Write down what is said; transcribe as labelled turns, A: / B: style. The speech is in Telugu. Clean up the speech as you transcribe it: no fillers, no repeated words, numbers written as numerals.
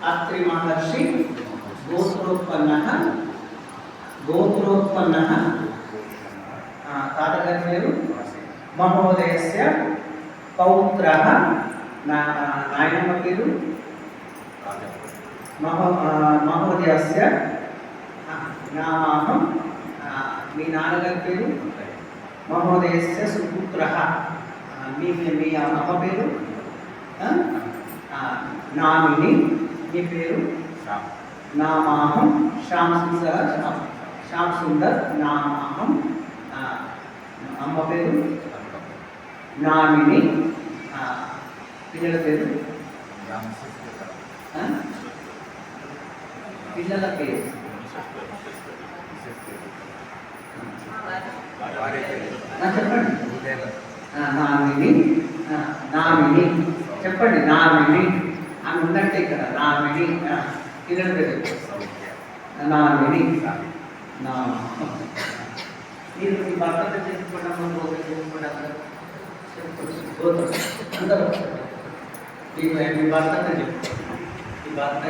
A: अत्रि महर्षि गोत्रोत्पन्नः तातगारि महोदयस्य पौत्रः नायनम पेरु महोदयस्य नामहं मी नाన్నगारि पेरु महोदयस्य सुपुत्रः मी अम्म पेरु नामिनी మీ పేరు నామహం శ్యామ్ సుందర్ నామహం అమ్మ పేరు నామిని పిల్లల పేరు పిల్లల పేరు చెప్పండి నామిని నామిని చెప్పండి నామిని అని ఉందంటే ఇక్కడ నామిని పిల్లల పేరు నామిని నా మీరు మీ భర్తతో చేసుకోవడం మీ భర్తతో చెప్పు మీ భర్త